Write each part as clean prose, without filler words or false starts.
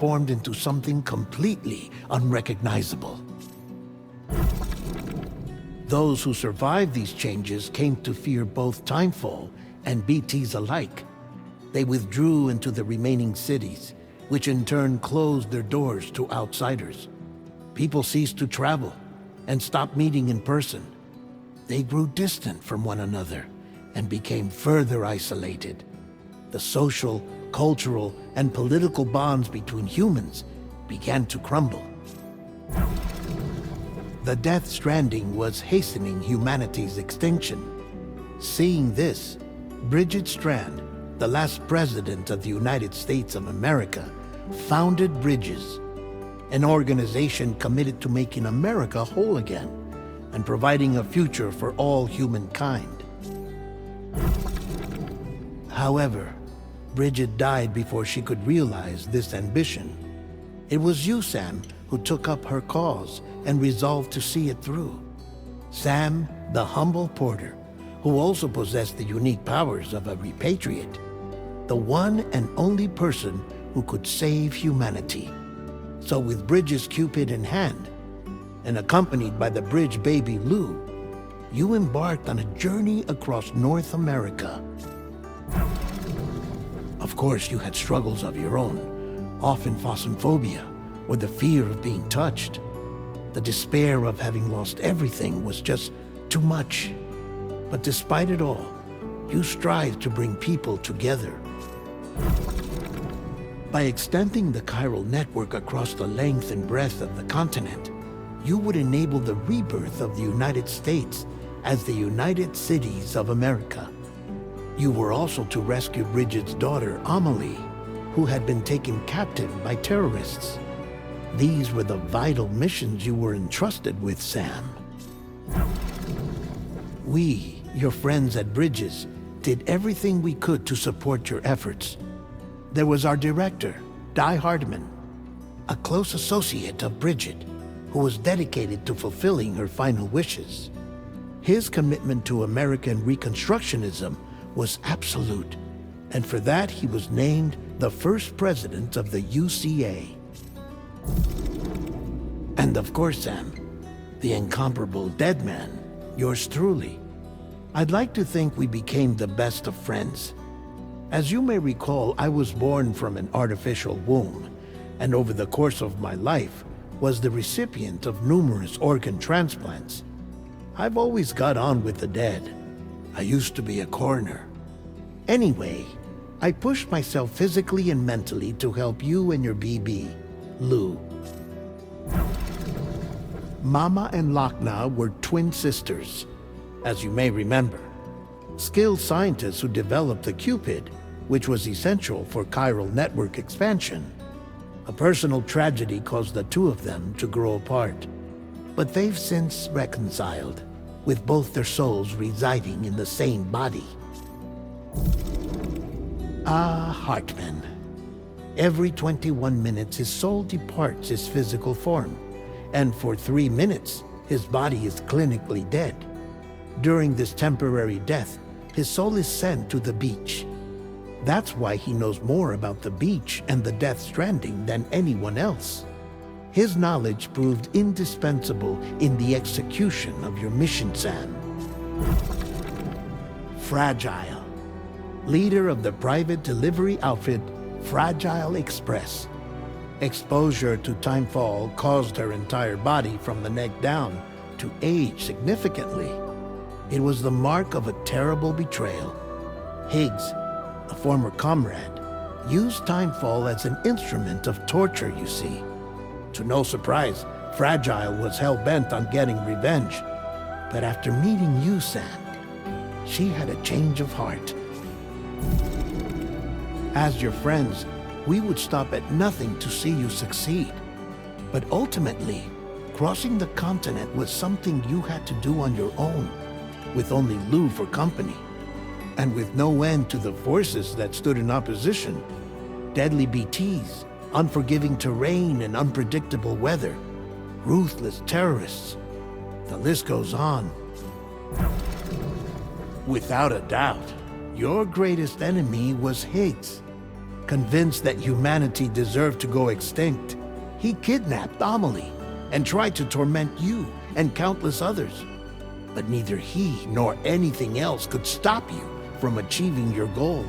transformed into something completely unrecognizable. Those who survived these changes came to fear both Timefall and BTs alike. They withdrew into the remaining cities, which in turn closed their doors to outsiders. People ceased to travel and stopped meeting in person. They grew distant from one another and became further isolated. The social, cultural, and political bonds between humans began to crumble. The Death Stranding was hastening humanity's extinction. Seeing this, Bridget Strand, the last president of the United States of America, founded Bridges, an organization committed to making America whole again and providing a future for all humankind. However, Bridget died before she could realize this ambition. It was you, Sam, who took up her cause and resolved to see it through. Sam, the humble porter, who also possessed the unique powers of a repatriate, the one and only person who could save humanity. So with Bridges' Cupid in hand, and accompanied by the bridge baby Lou, you embarked on a journey across North America. Of course, you had struggles of your own, often phasmophobia, or the fear of being touched. The despair of having lost everything was just too much. But despite it all, you strived to bring people together. By extending the chiral network across the length and breadth of the continent, you would enable the rebirth of the United States as the United Cities of America. You were also to rescue Bridget's daughter, Amelie, who had been taken captive by terrorists. These were the vital missions you were entrusted with, Sam. We, your friends at Bridges, did everything we could to support your efforts. There was our director, Di Hardman, a close associate of Bridget, who was dedicated to fulfilling her final wishes. His commitment to American Reconstructionism was absolute, and for that he was named the first president of the UCA. And of course, Sam, the incomparable Dead Man, yours truly. I'd like to think we became the best of friends. As you may recall, I was born from an artificial womb, and over the course of my life was the recipient of numerous organ transplants. I've always got on with the dead. I used to be a coroner. Anyway, I pushed myself physically and mentally to help you and your BB, Lou. Mama and Lakna were twin sisters, as you may remember. Skilled scientists who developed the Cupid, which was essential for chiral network expansion. A personal tragedy caused the two of them to grow apart, but they've since reconciled, with both their souls residing in the same body. Ah, Hartman. Every 21 minutes his soul departs his physical form, and for 3 minutes his body is clinically dead. During this temporary death, his soul is sent to the beach. That's why he knows more about the beach and the Death Stranding than anyone else. His knowledge proved indispensable in the execution of your mission, Sam. Fragile, leader of the private delivery outfit Fragile Express. Exposure to Timefall caused her entire body from the neck down to age significantly. It was the mark of a terrible betrayal. Higgs, a former comrade, used Timefall as an instrument of torture, you see. To no surprise, Fragile was hell-bent on getting revenge. But after meeting you, Sam, she had a change of heart. As your friends, we would stop at nothing to see you succeed. But ultimately, crossing the continent was something you had to do on your own, with only Lou for company. And with no end to the forces that stood in opposition. Deadly BTs, unforgiving terrain and unpredictable weather, ruthless terrorists. The list goes on. Without a doubt, your greatest enemy was Higgs. Convinced that humanity deserved to go extinct, he kidnapped Amelie and tried to torment you and countless others. But neither he nor anything else could stop you from achieving your goal.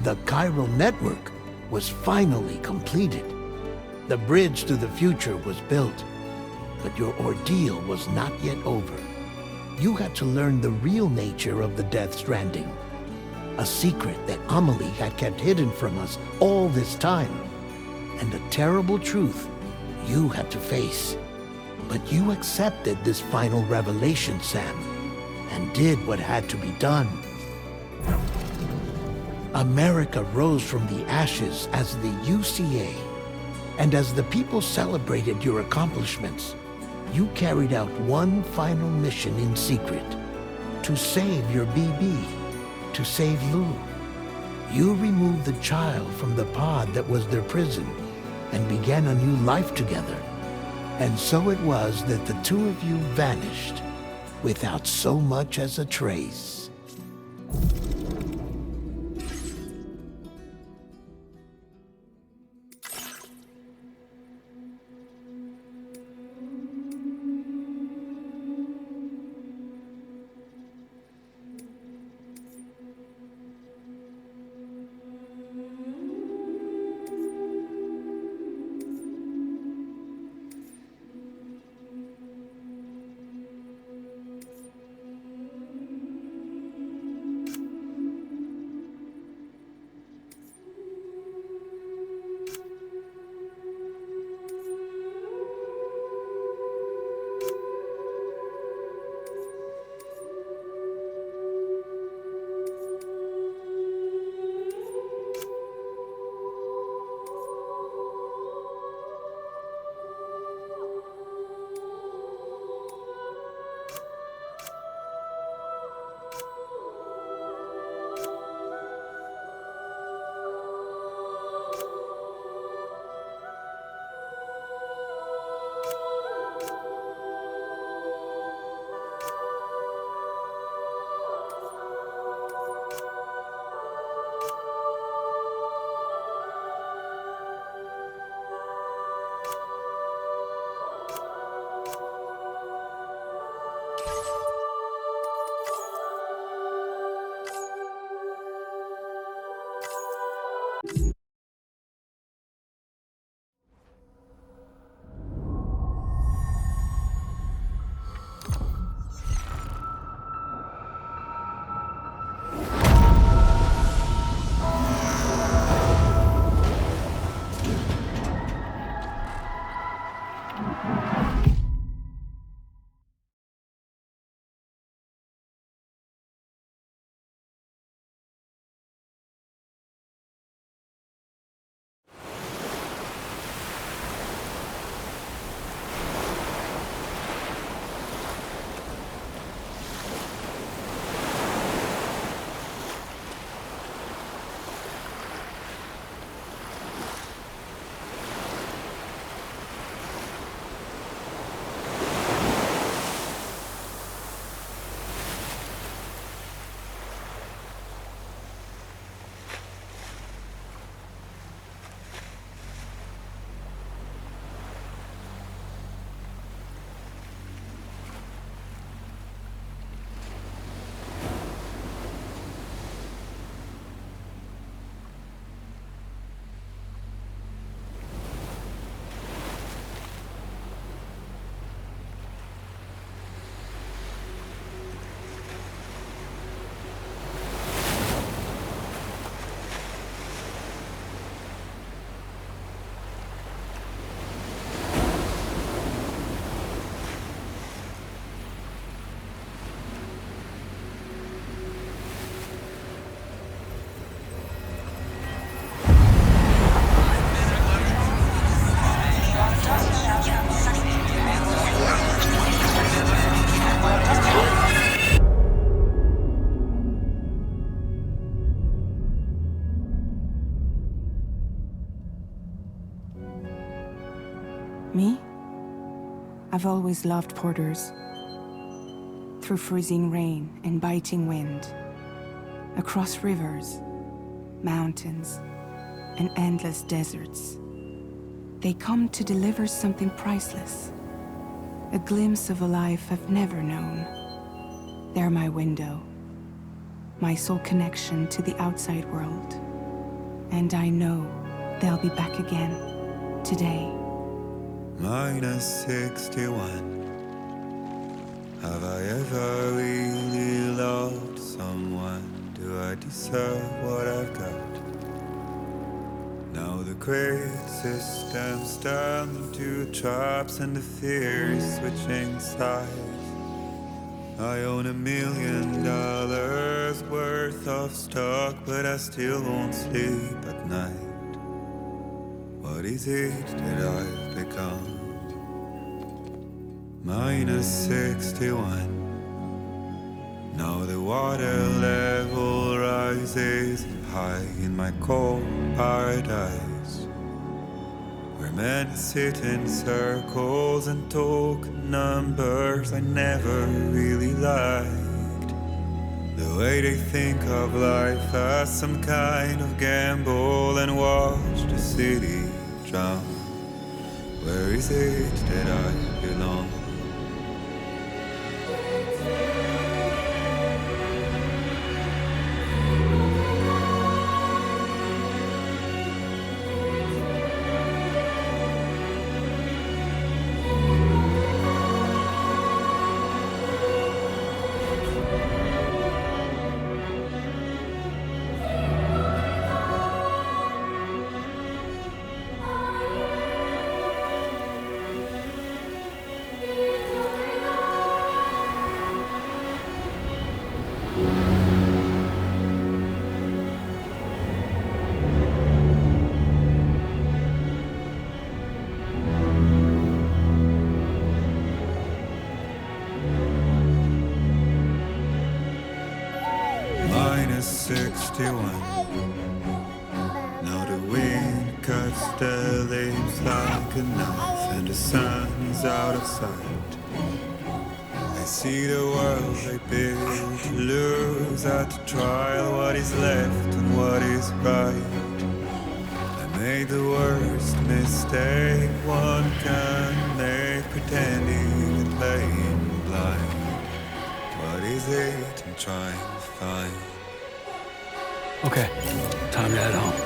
The chiral network was finally completed. The bridge to the future was built, but your ordeal was not yet over. You had to learn the real nature of the Death Stranding, a secret that Amelie had kept hidden from us all this time, and a terrible truth you had to face. But you accepted this final revelation, Sam, and did what had to be done. America rose from the ashes as the UCA, and as the people celebrated your accomplishments, you carried out one final mission in secret: to save your BB, to save Lou. You removed the child from the pod that was their prison and began a new life together. And so it was that the two of you vanished without so much as a trace. Me? I've always loved porters. Through freezing rain and biting wind, across rivers, mountains, and endless deserts. They come to deliver something priceless, a glimpse of a life I've never known. They're my window, my sole connection to the outside world. And I know they'll be back again, today. -61. Have I ever really loved someone? Do I deserve what I've got? Now the great system's turned into traps and the fear is switching sides. I own $1 million worth of stock, but I still won't sleep at night. What is it that I've become? -61. Now the water level rises high in my cold paradise, where men sit in circles and talk numbers I never really liked. The way they think of life as some kind of gamble and watch the city drown. Where is it that I belong? -61. Now the wind cuts the leaves like a knife, and the sun is out of sight. I see the world I built to lose at the trial, what is left and what is right. I made the worst mistake one can make, pretending and playing blind. What is it I'm trying to find? Okay, time to head home.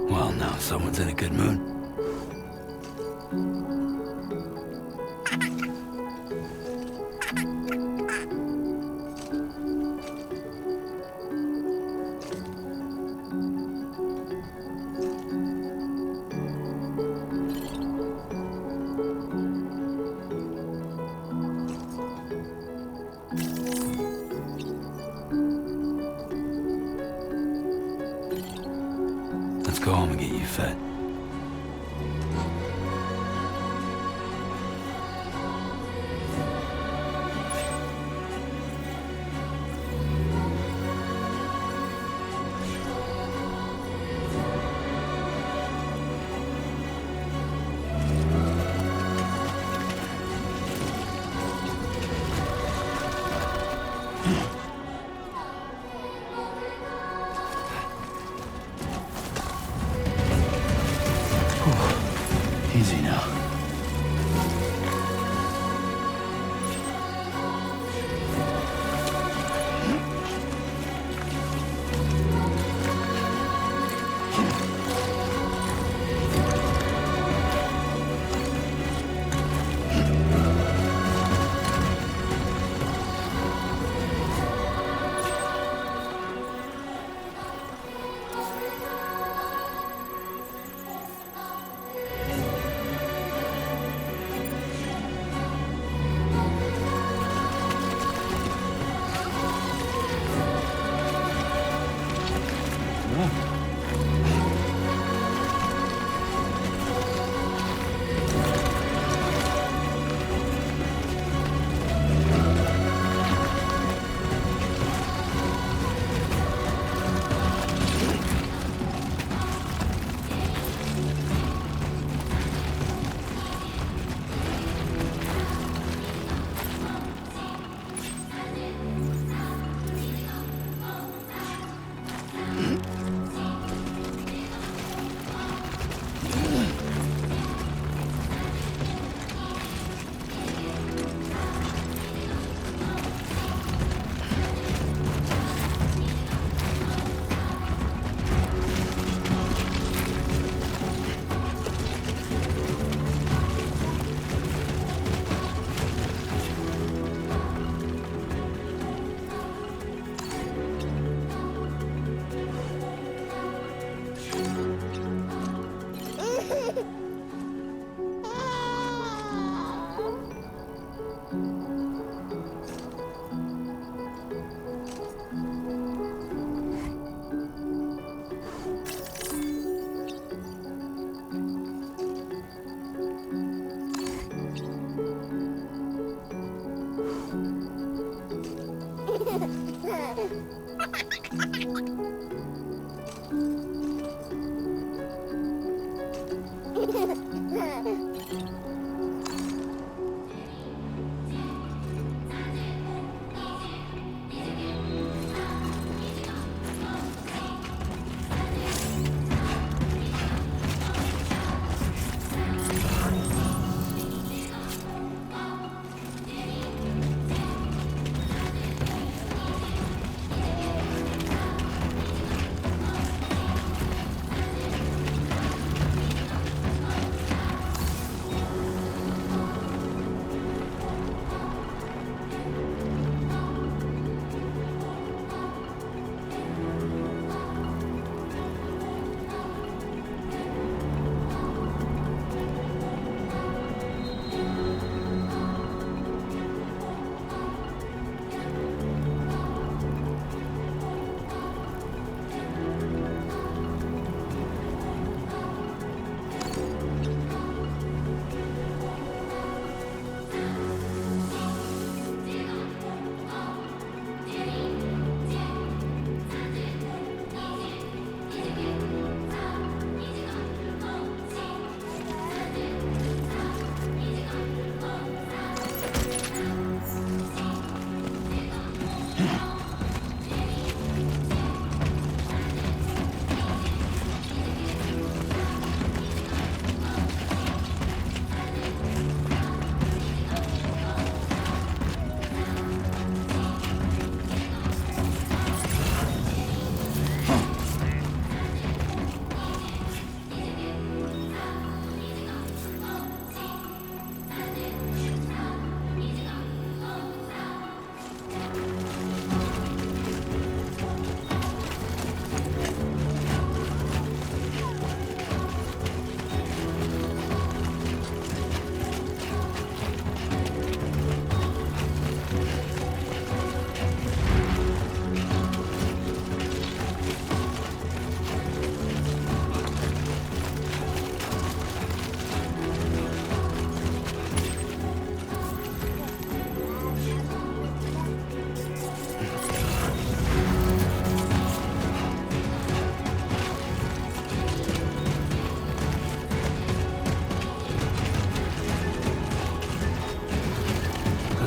Well, now someone's in a good mood. Fett. Easy now.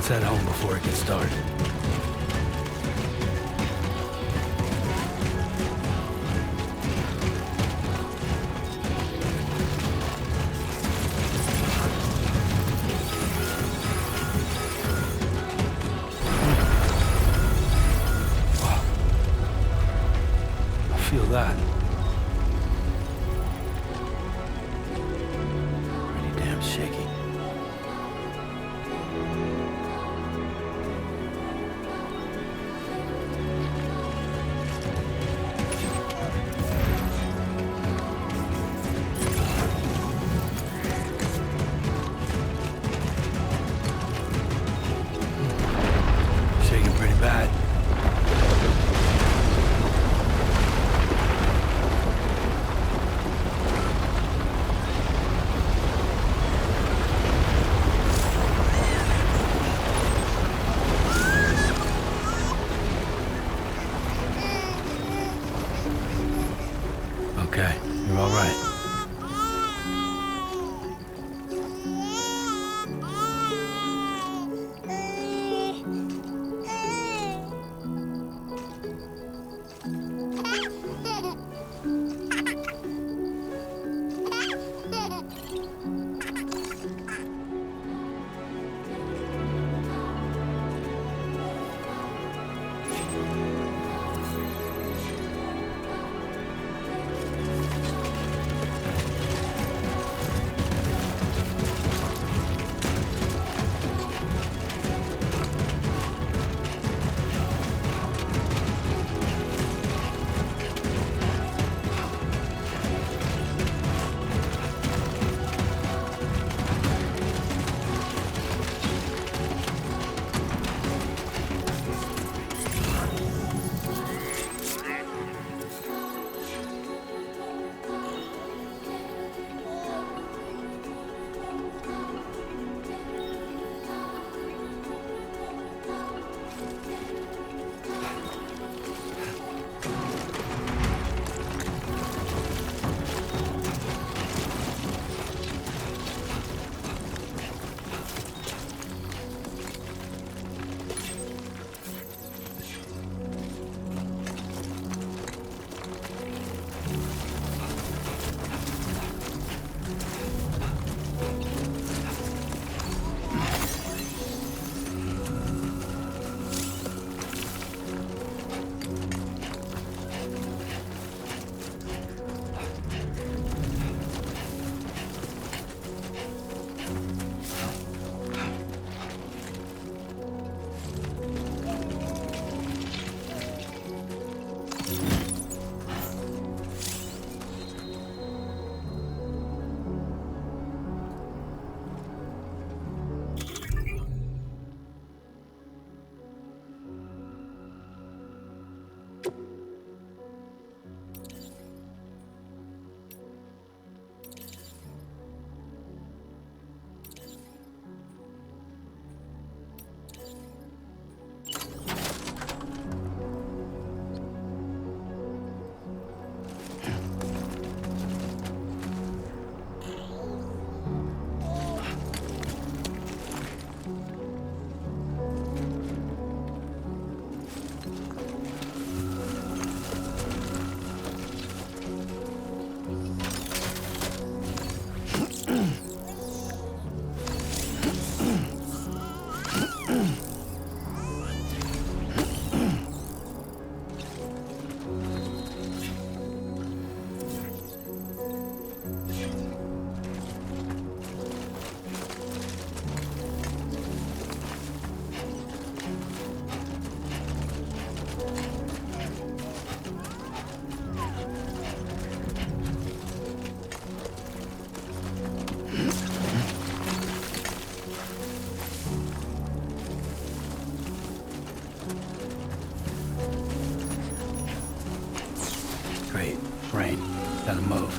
Let's head home before it gets dark. Feel that. Pretty damn shaky. Shaking pretty bad. Okay, you're all right. Great. Rain. Gotta move.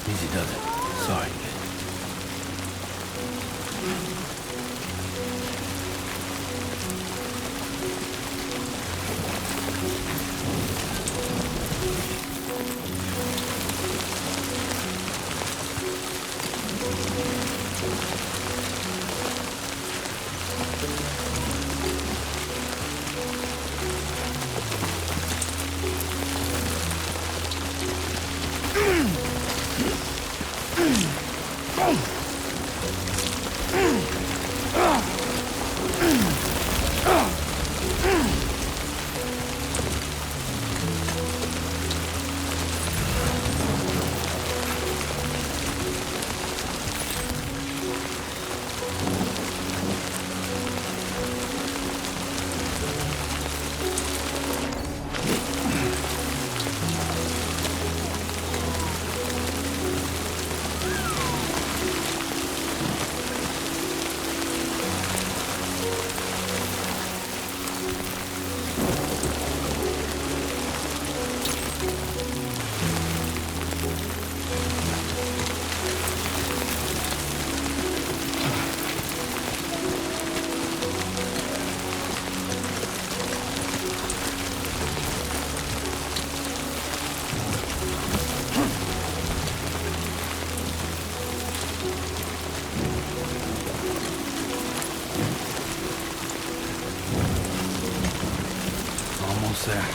Easy does it. Sorry. Almost there.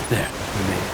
There, we made it.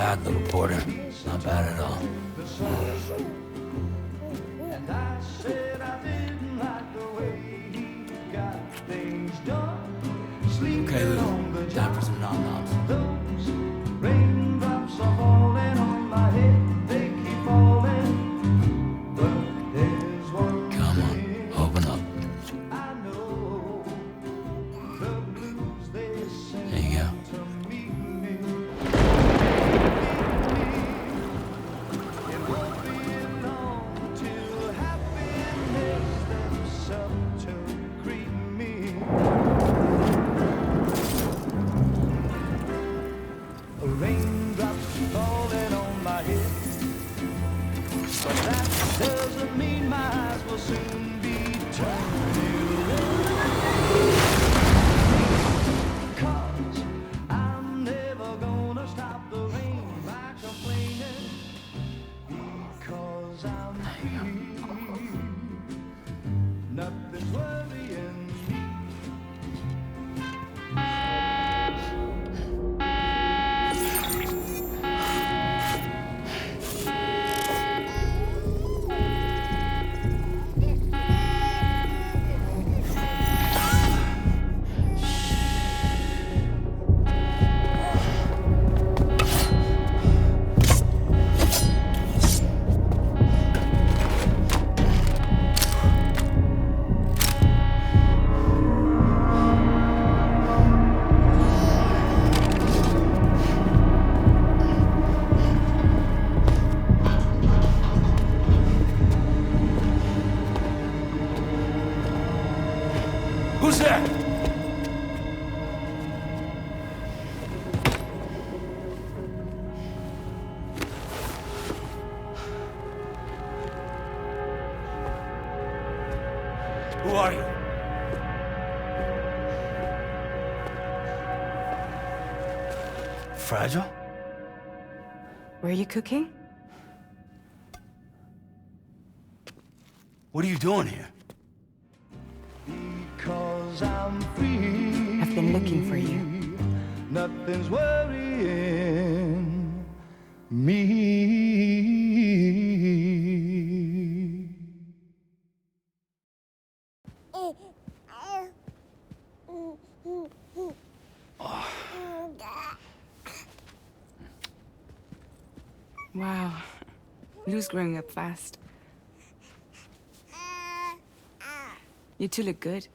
bad, little Porter. Not bad at all. Okay, Lou. Time for some nom-noms. Raindrops are falling on my head, they keep falling. But there's one Come on, open up. I know, the blues they sing There you go. to me. It won't be long till happiness steps up to greet me. Raindrops falling on my head, but that doesn't mean my eyes will soon be turning red. 'Cause I'm never gonna stop the rain by complaining, because I'm free. Nothing's worrying me. Who's there? Who are you? Fragile? Were you cooking? What are you doing here? Because I'm free. I've been looking for you. Nothing's worrying me. Wow. Lou's growing up fast. You two look good.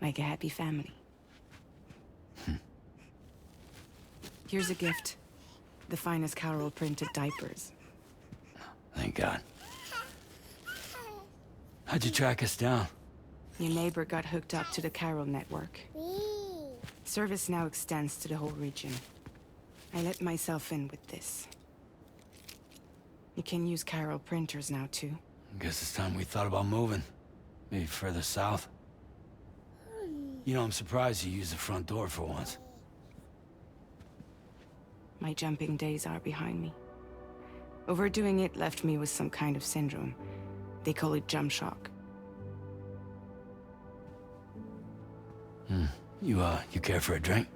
Like a happy family. Here's a gift. The finest Carol printed diapers. Thank God. How'd you track us down? Your neighbor got hooked up to the Carol network. Service now extends to the whole region. I let myself in with this. You can use Carol printers now, too. Guess it's time we thought about moving. Maybe further south. You know, I'm surprised you used the front door for once. My jumping days are behind me. Overdoing it left me with some kind of syndrome. They call it jump shock. You care for a drink?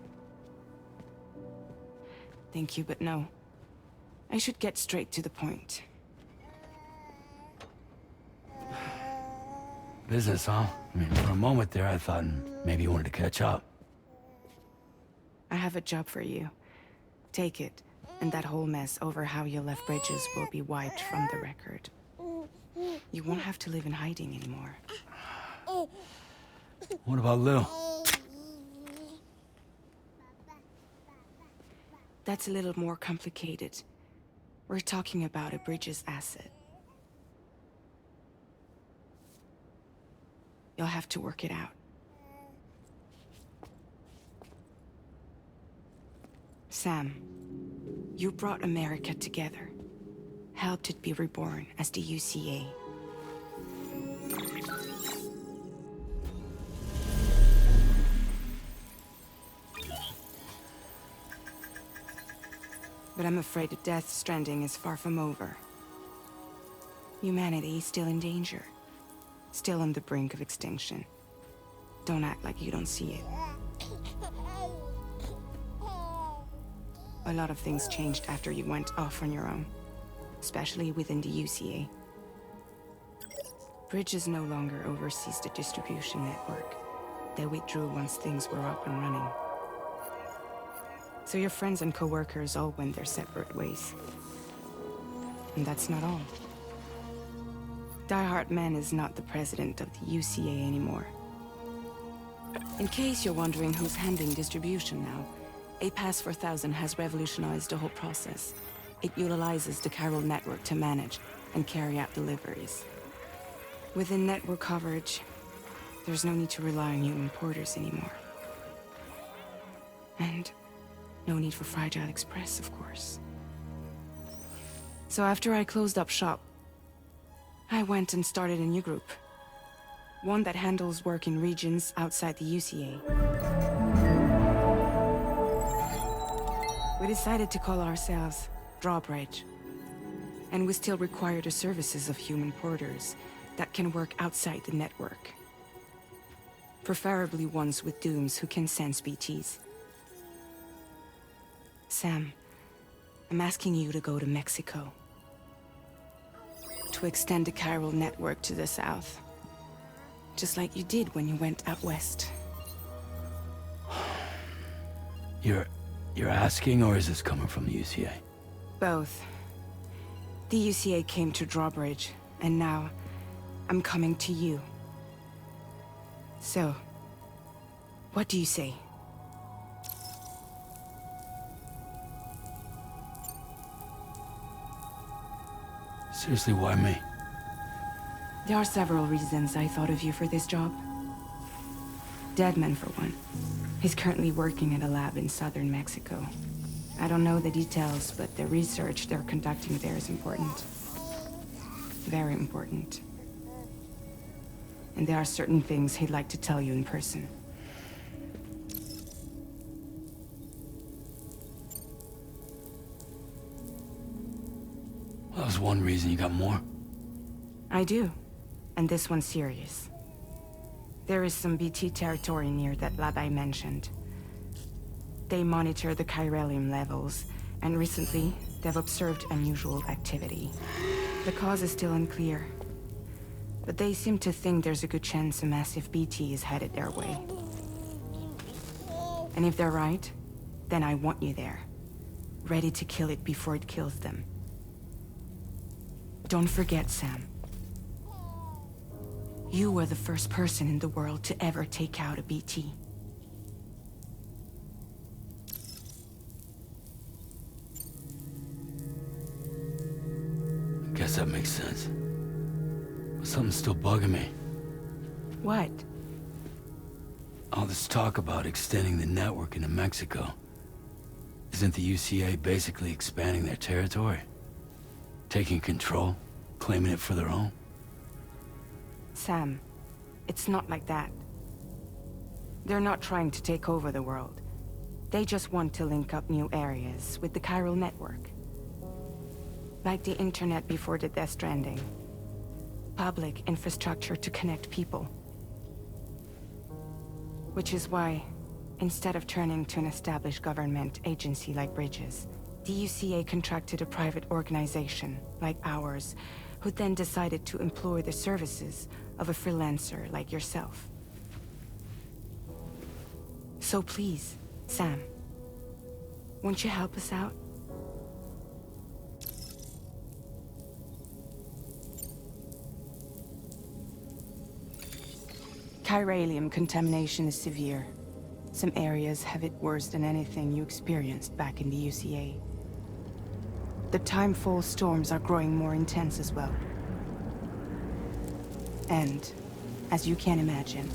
Thank you, but no. I should get straight to the point. Business, huh? I mean, for a moment there, I thought maybe you wanted to catch up. I have a job for you. Take it, and that whole mess over how you left Bridges will be wiped from the record. You won't have to live in hiding anymore. What about Lou? That's a little more complicated. We're talking about a Bridges asset. You'll have to work it out. Sam, you brought America together. Helped it be reborn as the UCA. But I'm afraid the death Stranding is far from over. Humanity is still in danger. Still on the brink of extinction. Don't act like you don't see it. a lot of things changed after you went off on your own, especially within the UCA. Bridges no longer oversees the distribution network. They withdrew once things were up and running. So your friends and co-workers all went their separate ways. And that's not all. Die Hartman is not the president of the UCA anymore. In case you're wondering who's handling distribution now, A Pass 4000 has revolutionized the whole process. It utilizes the chiral network to manage and carry out deliveries. Within network coverage, there's no need to rely on human porters anymore. And no need for Fragile Express, of course. So after I closed up shop, I went and started a new group. One that handles work in regions outside the UCA. We decided to call ourselves Drawbridge. And we still require the services of human porters that can work outside the network. Preferably ones with dooms who can sense BTs. Sam, I'm asking you to go to Mexico. To extend the chiral network to the south. Just like you did when you went out west. You're asking, or is this coming from the UCA? Both. The UCA came to Drawbridge, and now I'm coming to you. So, what do you say? Seriously, why me? There are several reasons I thought of you for this job. Deadman, for one. He's currently working at a lab in southern Mexico. I don't know the details, but the research they're conducting there is important. Very important. And there are certain things he'd like to tell you in person. Well, that was one reason. You got more? I do. And this one's serious. There is some BT territory near that lab I mentioned. They monitor the chiralium levels, and recently, they've observed unusual activity. The cause is still unclear, but they seem to think there's a good chance a massive BT is headed their way. And if they're right, then I want you there, ready to kill it before it kills them. Don't forget, Sam. You were the first person in the world to ever take out a BT. Guess that makes sense. But something's still bugging me. What? All this talk about extending the network into Mexico. Isn't the UCA basically expanding their territory? Taking control? Claiming it for their own? Sam, it's not like that. They're not trying to take over the world. They just want to link up new areas with the chiral network. Like the internet before the Death Stranding. Public infrastructure to connect people. Which is why, instead of turning to an established government agency like Bridges, the UCA contracted a private organization, like ours, who then decided to employ the services of a freelancer like yourself. So please, Sam, won't you help us out? Chiralium contamination is severe. Some areas have it worse than anything you experienced back in the UCA. The timefall storms are growing more intense as well. And, as you can imagine,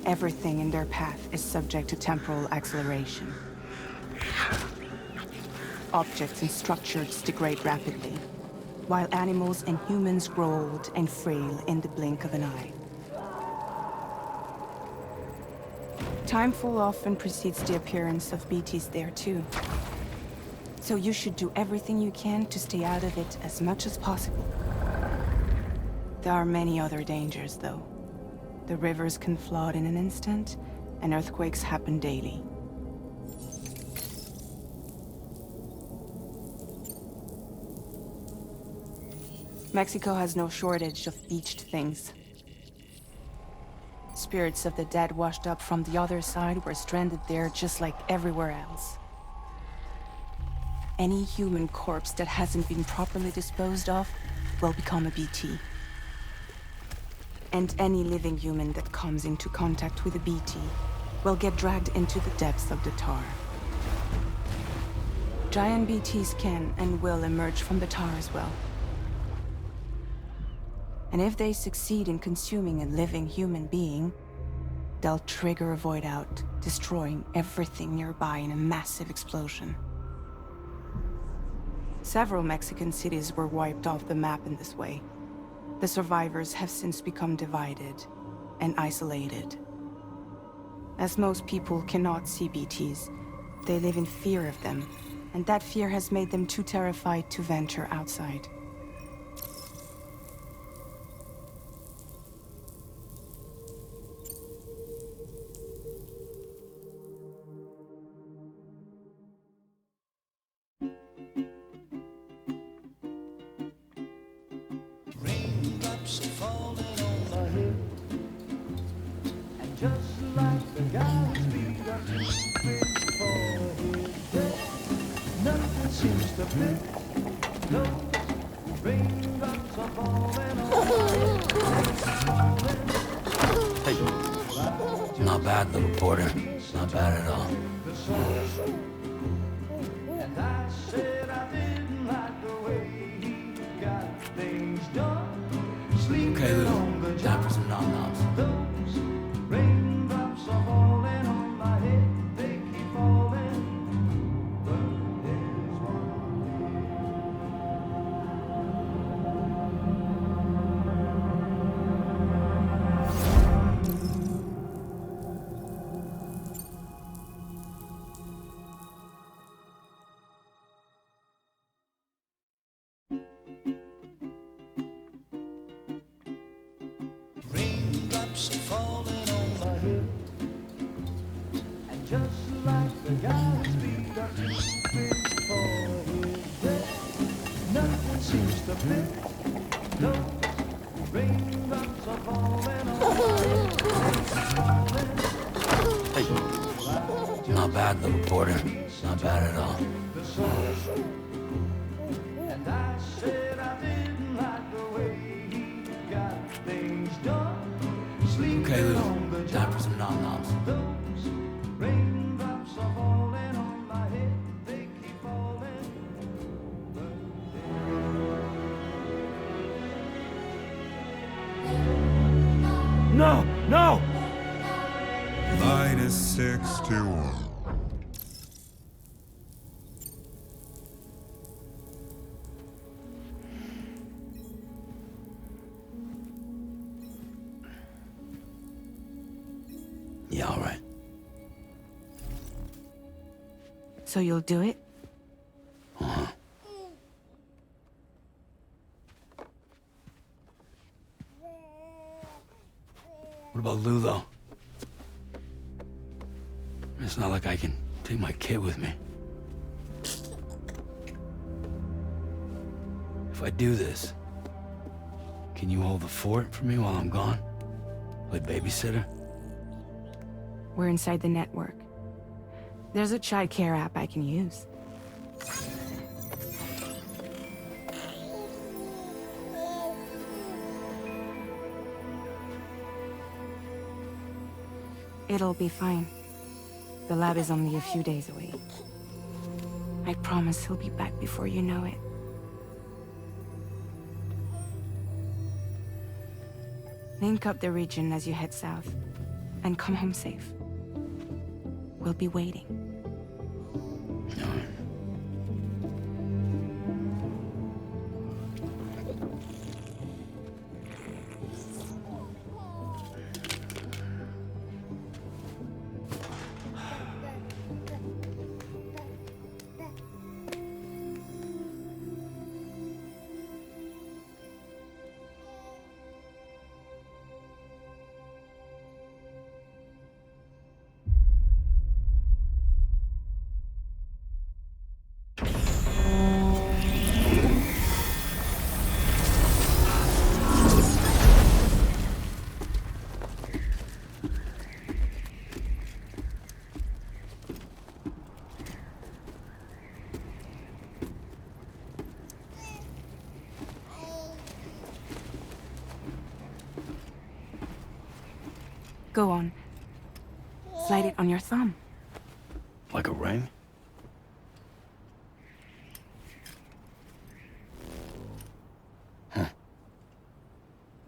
everything in their path is subject to temporal acceleration. Objects and structures degrade rapidly, while animals and humans grow old and frail in the blink of an eye. Timefall often precedes the appearance of BTs there too. So you should do everything you can to stay out of it as much as possible. There are many other dangers, though. The rivers can flood in an instant, and earthquakes happen daily. Mexico has no shortage of beached things. Spirits of the dead washed up from the other side were stranded there just like everywhere else. Any human corpse that hasn't been properly disposed of will become a BT. And any living human that comes into contact with a BT will get dragged into the depths of the tar. Giant BTs can and will emerge from the tar as well. And if they succeed in consuming a living human being, they'll trigger a void out, destroying everything nearby in a massive explosion. Several Mexican cities were wiped off the map in this way. The survivors have since become divided and isolated. As most people cannot see BTs, they live in fear of them, and that fear has made them too terrified to venture outside. Raindrops are falling on my head, and just like the guy whose feet are too big for his bed, nothing seems to fit. Those raindrops are falling on my head. Hey, not bad, little porter. Not bad at all. And I said I didn't like the way he got things done. Okay, Sleeping on the Lou. job. Time for some nom-noms. Those raindrops are falling on my head. They keep falling. But there's raindrops are falling on my head, and just like the guy whose feet are too big for his bed, nothing seems to fit. Those raindrops are falling on my head. Hey, not bad, little porter. Not bad at all. And I said I didn't like the way he got things done. Sleeping Okay, Lou. on the Time job. for some nom-noms. Those raindrops are falling on my head. They keep falling. No! No! Minus 61. Yeah, all right. So you'll do it? Uh-huh. What about Lou, though? It's not like I can take my kid with me. If I do this, can you hold the fort for me while I'm gone? Play babysitter? We're inside the network. There's a child care app I can use. It'll be fine. The lab is only a few days away. I promise he'll be back before you know it. Link up the region as you head south, and come home safe. We'll be waiting. All right. Go on. Slide it on your thumb. Like a ring?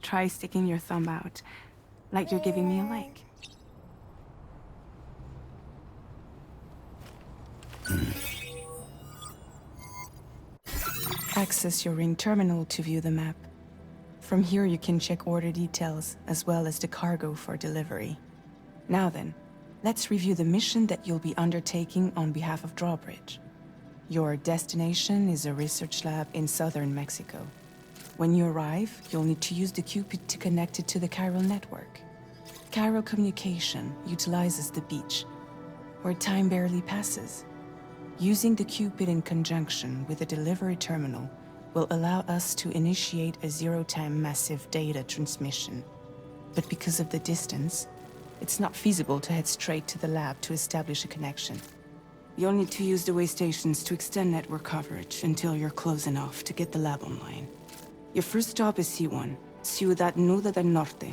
Try sticking your thumb out, like you're giving me a like. Access your ring terminal to view the map. From here you can check order details, as well as the cargo for delivery. Now then, let's review the mission that you'll be undertaking on behalf of Drawbridge. Your destination is a research lab in southern Mexico. When you arrive, you'll need to use the Cupid to connect it to the chiral network. Chiral communication utilizes the beach, where time barely passes. Using the Cupid in conjunction with a delivery terminal will allow us to initiate a zero-time massive data transmission. But because of the distance, it's not feasible to head straight to the lab to establish a connection. You'll need to use the way stations to extend network coverage until you're close enough to get the lab online. Your first stop is C1, Ciudad Nuda del Norte.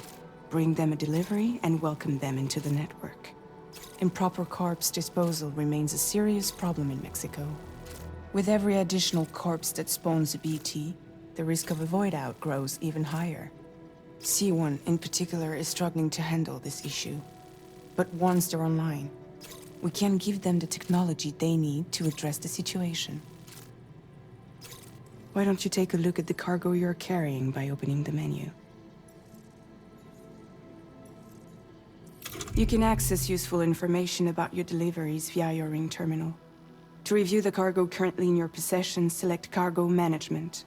Bring them a delivery and welcome them into the network. Improper corpse disposal remains a serious problem in Mexico. With every additional corpse that spawns a BT, the risk of a void out grows even higher. C1 in particular is struggling to handle this issue. But once they're online, we can give them the technology they need to address the situation. Why don't you take a look at the cargo you're carrying by opening the menu? You can access useful information about your deliveries via your ring terminal. To review the cargo currently in your possession, select Cargo Management.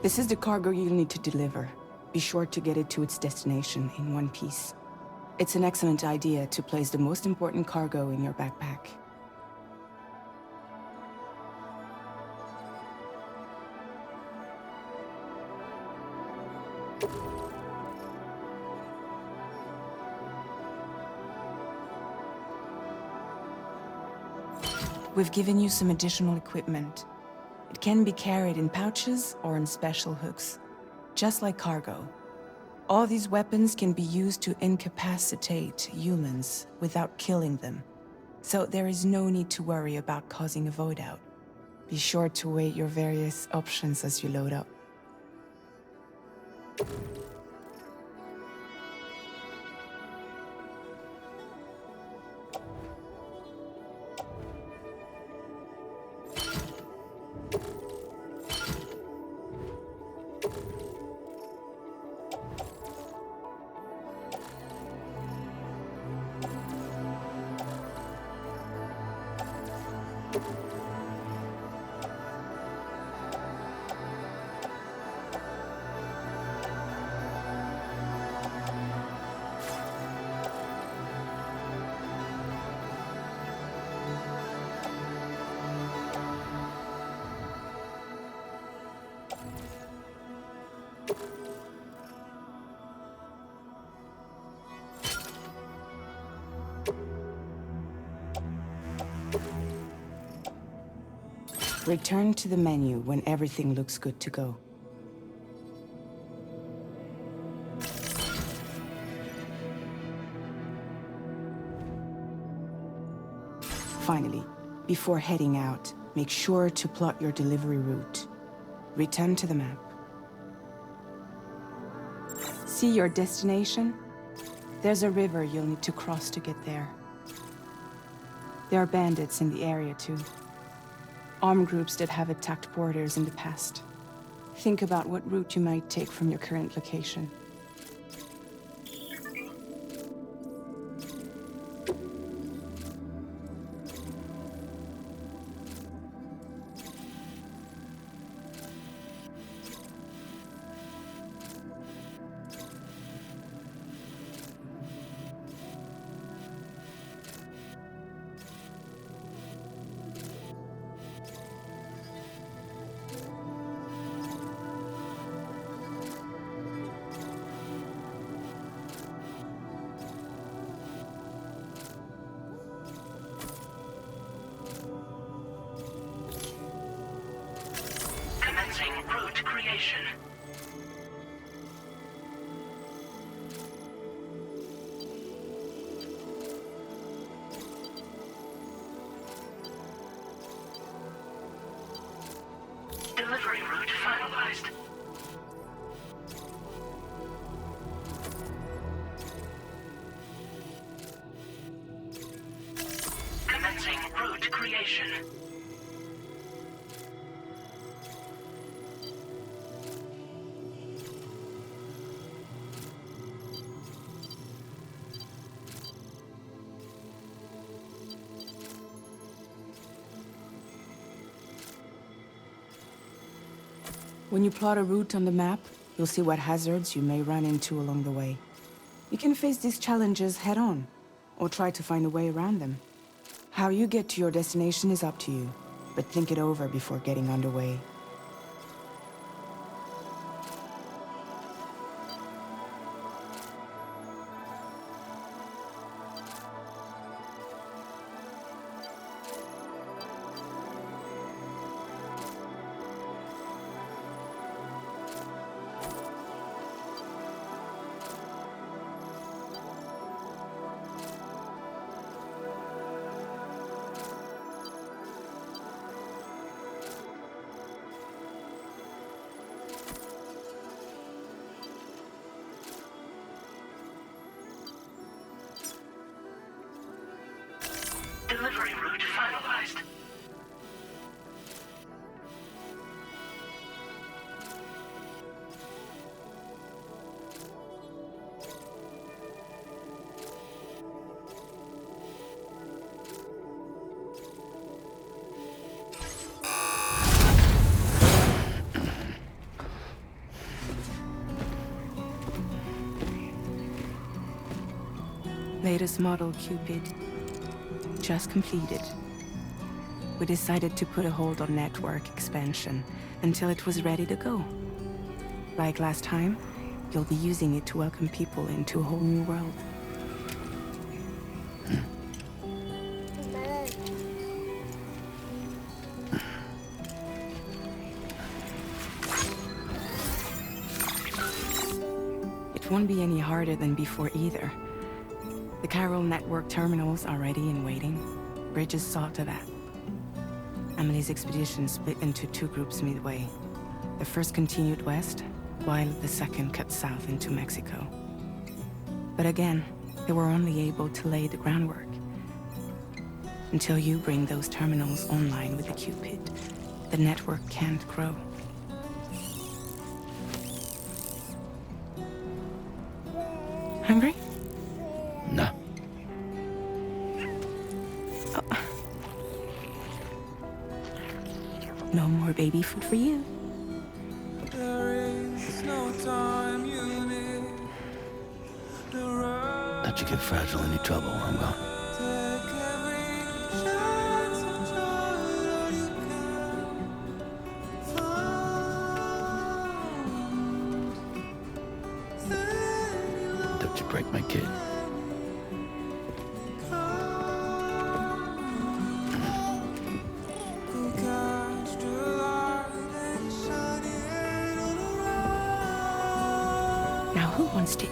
This is the cargo you'll need to deliver. Be sure to get it to its destination in one piece. It's an excellent idea to place the most important cargo in your backpack. We've given you some additional equipment. It can be carried in pouches or in special hooks, just like cargo. All these weapons can be used to incapacitate humans without killing them, so there is no need to worry about causing a void out. Be sure to weigh your various options as you load up. Return to the menu when everything looks good to go. Finally, before heading out, make sure to plot your delivery route. Return to the map. See your destination? There's a river you'll need to cross to get there. There are bandits in the area too. Armed groups that have attacked borders in the past. Think about what route you might take from your current location. Commencing route creation. Delivery route finalized. Commencing route creation. When you plot a route on the map, you'll see what hazards you may run into along the way. You can face these challenges head-on, or try to find a way around them. How you get to your destination is up to you, but think it over before getting underway. Delivery route finalized. Latest model Cupid. Just completed. We decided to put a hold on network expansion until it was ready to go. Like last time, you'll be using it to welcome people into a whole new world. It won't be any harder than before either. The Chiral network terminals are ready and waiting. Bridges saw to that. Amelie's expedition split into two groups midway. The first continued west, while the second cut south into Mexico. But again, they were only able to lay the groundwork. Until you bring those terminals online with the Cupid, the network can't grow. Hungry? No. No more baby food for you. Let you get fragile any trouble while I'm gone. Don't you break my kid. Now who wants to eat?